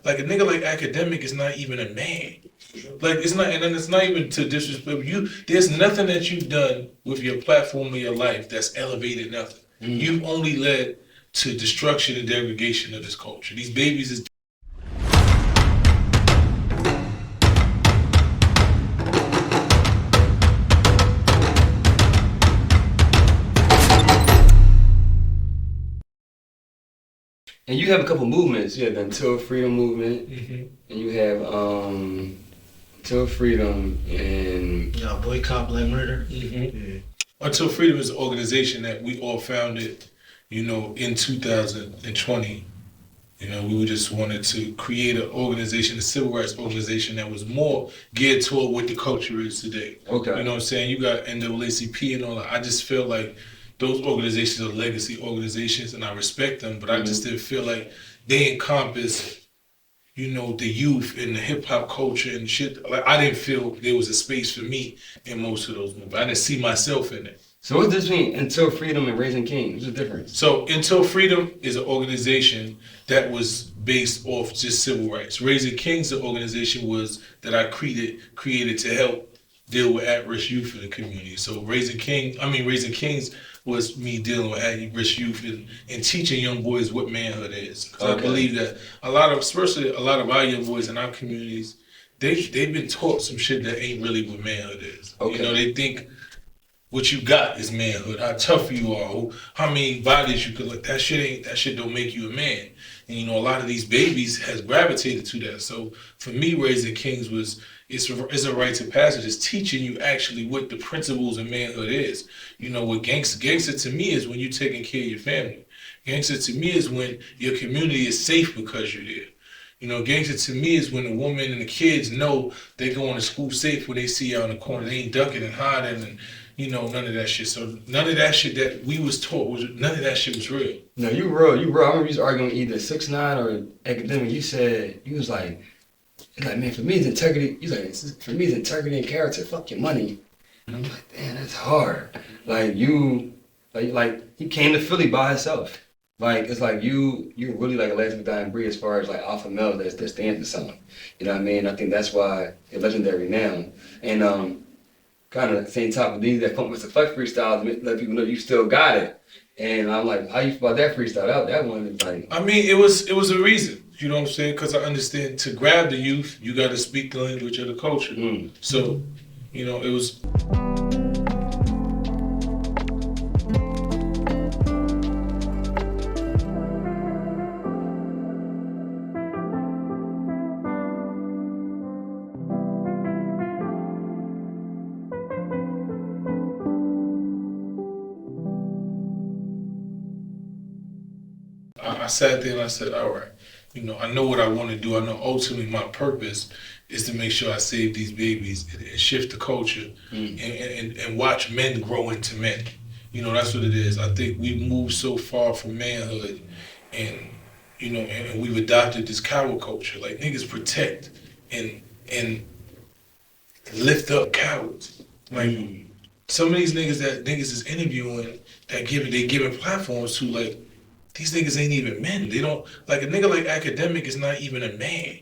like a nigga like Academic is not even a man. Like it's not, and then it's not even to disrespect you. There's nothing that you've done with your platform or your life that's elevated nothing. You've only led to destruction and degradation of this culture. These babies is. And you have a couple movements. You have the Until Freedom movement, and you have Until Freedom and Boycott, Black Murder. Until Freedom is an organization that we all founded, in 2020. We just wanted to create an organization, a civil rights organization that was more geared toward what the culture is today. Okay. You know what I'm saying? You got NAACP and all that. I just feel like those organizations are legacy organizations, and I respect them, but I just didn't feel like they encompass, the youth and the hip hop culture and shit. Like I didn't feel there was a space for me in most of those movements. I didn't see myself in it. So what's the difference between Until Freedom and Raising King? What's the difference? So Until Freedom is an organization that was based off just civil rights. Raising Kings, the organization that I created to help deal with at-risk youth in the community. So Raising Kings was me dealing with at-risk youth and teaching young boys what manhood is. Because I believe that especially a lot of our young boys in our communities, they've been taught some shit that ain't really what manhood is. Okay. They think what you got is manhood, how tough you are, how many bodies you could look. That shit don't make you a man. And a lot of these babies has gravitated to that. So for me, Raising Kings it's a rite of passage. It's teaching you actually what the principles of manhood is. What gangster to me is when you're taking care of your family. Gangster to me is when your community is safe because you're there. Gangster to me is when the woman and the kids know they're going to school safe when they see you out in the corner. They ain't ducking and hiding and none of that shit. So none of that shit that we was taught none of that shit was real. No, you real. I remember you was arguing either 6ix9ine or Akademiks. You said, you was like, man, for me it's integrity. He's like, for me it's integrity and character. Fuck your money. And I'm like, damn, that's hard. Like you he came to Philly by himself. Like it's like you're really like a legendary dying breed as far as like alpha male that stands for something. You know what I mean? I think that's why you're legendary now. And kind of the same top of these that come with the flex freestyle to let people know you still got it. And I'm like, how you feel about that freestyle? That one is like. I mean, it was a reason. You know what I'm saying? Because I understand to grab the youth, you got to speak the language of the culture. So, it was. I sat there and I said, all right, I know what I want to do. I know ultimately my purpose is to make sure I save these babies and shift the culture and watch men grow into men. That's what it is. I think we've moved so far from manhood and we've adopted this coward culture. Like niggas protect and lift up cowards. Like some of these niggas that niggas is interviewing they giving platforms to, like, these niggas ain't even men. They don't, like a nigga like Akademiks is not even a man.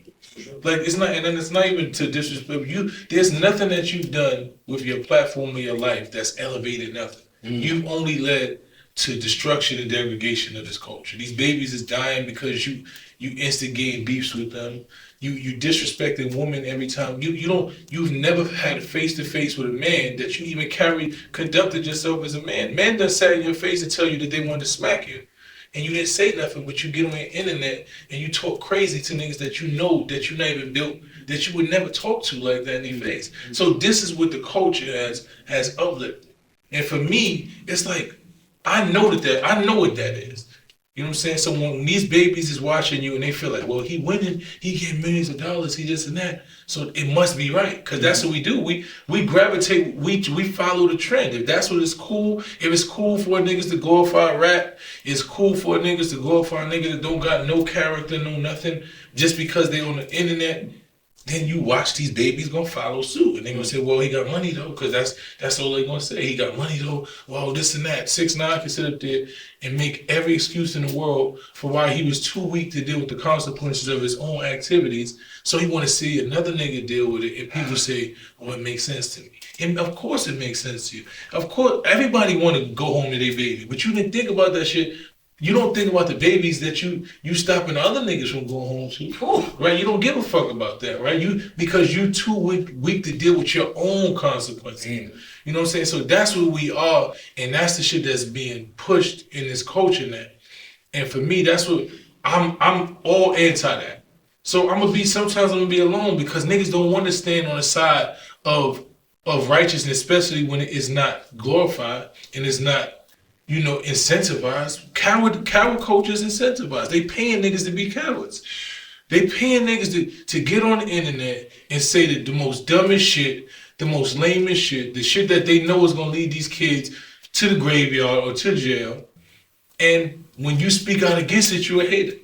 Like it's not, and then it's not even to disrespect you. There's nothing that you've done with your platform or your life that's elevated nothing. You've only led to destruction and degradation of this culture. These babies is dying because you instigating beefs with them. You disrespecting women every time. You've never had a face to face with a man that you even conducted yourself as a man. Men done sat in your face and tell you that they wanted to smack you. And you didn't say nothing, but you get on the internet and you talk crazy to niggas that you know that you're not even built, that you would never talk to like that in their face. So this is what the culture has uplifted. And for me, it's like, I know what that is. You know what I'm saying? So when these babies is watching you and they feel like, well, he winning, he getting millions of dollars, he this and that, so it must be right, because that's what we do. We gravitate, we follow the trend. If that's what is cool, if it's cool for niggas to glorify rap, it's cool for niggas to glorify niggas that don't got no character, no nothing, just because they on the internet, then you watch these babies gonna follow suit, and they gonna say, "Well, he got money though," because that's all they gonna say. He got money though. Well, this and that. 6ix9ine can sit up there and make every excuse in the world for why he was too weak to deal with the consequences of his own activities. So he want to see another nigga deal with it, and people say, "Well, it makes sense to me." And of course, it makes sense to you. Of course, everybody want to go home to their baby, but you didn't think about that shit. You don't think about the babies that you stopping other niggas from going home to, right? You don't give a fuck about that, right? Because you too weak to deal with your own consequences. You know what I'm saying? So that's what we are, and that's the shit that's being pushed in this culture now. And for me, that's what I'm all anti that. So sometimes I'm gonna be alone because niggas don't want to stand on the side of righteousness, especially when it is not glorified and it's not, incentivized. Coward culture is incentivized. They paying niggas to be cowards. They paying niggas to get on the internet and say the most dumbest shit, the most lamest shit, the shit that they know is gonna lead these kids to the graveyard or to jail. And when you speak out against it, you're a hater.